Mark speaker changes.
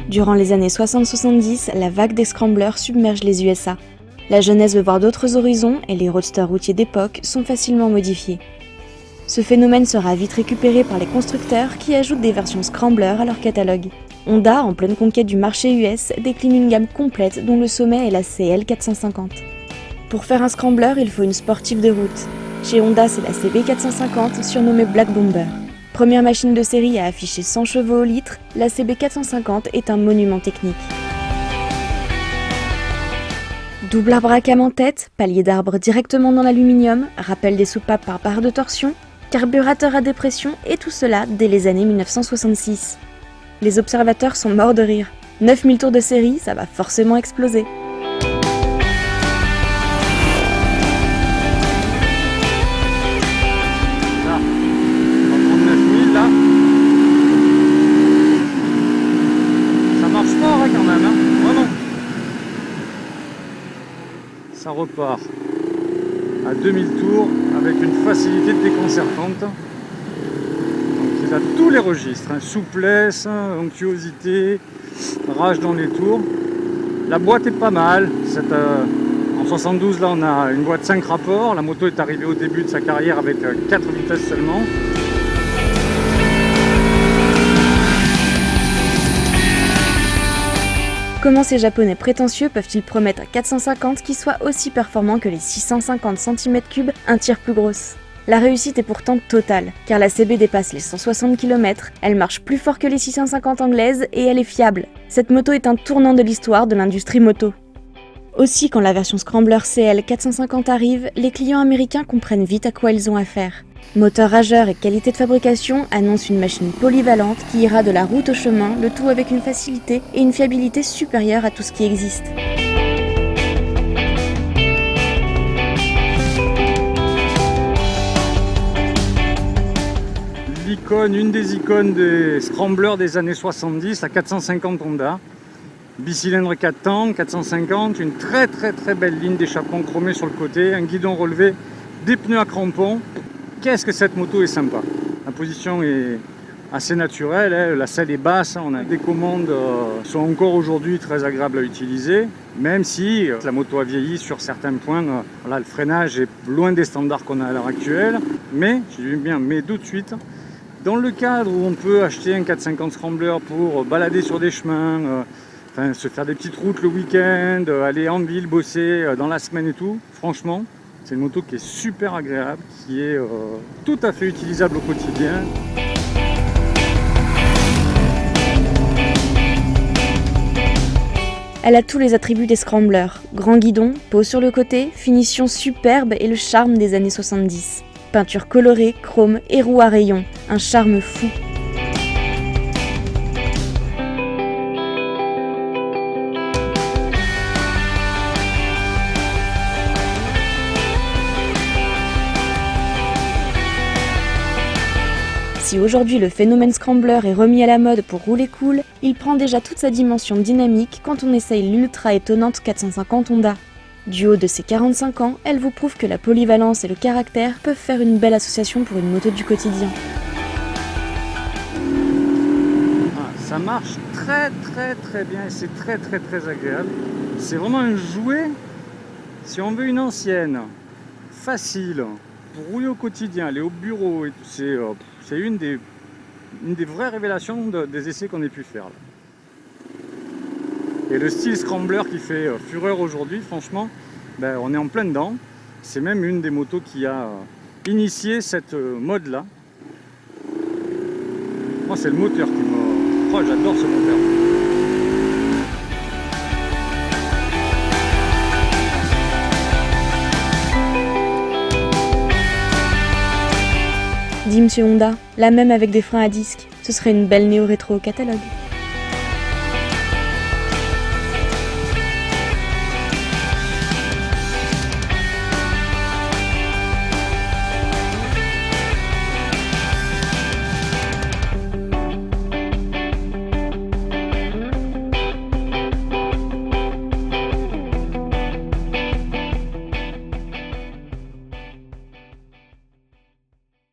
Speaker 1: Durant les années 60-70, la vague des scramblers submerge les USA. La jeunesse veut voir d'autres horizons et les roadsters routiers d'époque sont facilement modifiés. Ce phénomène sera vite récupéré par les constructeurs qui ajoutent des versions scrambler à leur catalogue. Honda, en pleine conquête du marché US, décline une gamme complète dont le sommet est la CL 450. Pour faire un scrambler, il faut une sportive de route. Chez Honda, c'est la CB 450, surnommée Black Bomber. Première machine de série à afficher 100 chevaux au litre, la CB 450 est un monument technique. Double arbre à cam en tête, palier d'arbre directement dans l'aluminium, rappel des soupapes par barre de torsion, carburateur à dépression et tout cela dès les années 1966. Les observateurs sont morts de rire. 9000 tours de série, ça va forcément exploser.
Speaker 2: Là, 39 000 là. Ça marche fort hein, quand même, hein. Vraiment. Ça repart à 2000 tours avec une facilité déconcertante. Donc il a tous les registres, hein, souplesse, onctuosité, rage dans les tours. La boîte est pas mal. En 72 là on a une boîte 5 rapports. La moto est arrivée au début de sa carrière avec 4 vitesses seulement.
Speaker 1: Comment ces japonais prétentieux peuvent-ils promettre à 450 qui soit aussi performant que les 650 cm3, un tiers plus grosse? La réussite est pourtant totale, car la CB dépasse les 160 km, elle marche plus fort que les 650 anglaises et elle est fiable. Cette moto est un tournant de l'histoire de l'industrie moto. Aussi, quand la version Scrambler CL 450 arrive, les clients américains comprennent vite à quoi ils ont affaire. Moteur rageur et qualité de fabrication annoncent une machine polyvalente qui ira de la route au chemin, le tout avec une facilité et une fiabilité supérieure à tout ce qui existe.
Speaker 2: Une des icônes des scramblers des années 70, la 450 Honda. Bicylindre 4 temps, 450, une très belle ligne d'échappement chromée sur le côté, un guidon relevé, des pneus à crampons. Qu'est-ce que cette moto est sympa. La position est assez naturelle, hein. La selle est basse, on a des commandes qui sont encore aujourd'hui très agréables à utiliser, même si la moto a vieilli sur certains points. Voilà, le freinage est loin des standards qu'on a à l'heure actuelle, mais, je dis bien mais tout de suite, dans le cadre où on peut acheter un 450 Scrambler pour balader sur des chemins, se faire des petites routes le week-end, aller en ville, bosser dans la semaine et tout, franchement, c'est une moto qui est super agréable, qui est tout à fait utilisable au quotidien.
Speaker 1: Elle a tous les attributs des scramblers. Grand guidon, peau sur le côté, finition superbe et le charme des années 70. Peinture colorée, chrome et roues à rayons, un charme fou. Si aujourd'hui le phénomène scrambler est remis à la mode pour rouler cool, il prend déjà toute sa dimension dynamique quand on essaye l'ultra étonnante 450 Honda. Du haut de ses 45 ans, elle vous prouve que la polyvalence et le caractère peuvent faire une belle association pour une moto du quotidien.
Speaker 2: Ça marche très bien et c'est très agréable. C'est vraiment un jouet, si on veut une ancienne, facile, pour rouler au quotidien, aller au bureau, et c'est une des vraies révélations des essais qu'on ait pu faire. Là. Et le style scrambler qui fait fureur aujourd'hui, franchement, on est en plein dedans. C'est même une des motos qui a initié cette mode-là. Moi, c'est le moteur qui m'a... Oh, j'adore ce moteur.
Speaker 1: Dit Monsieur Honda, la même avec des freins à disque, ce serait une belle néo-rétro au catalogue.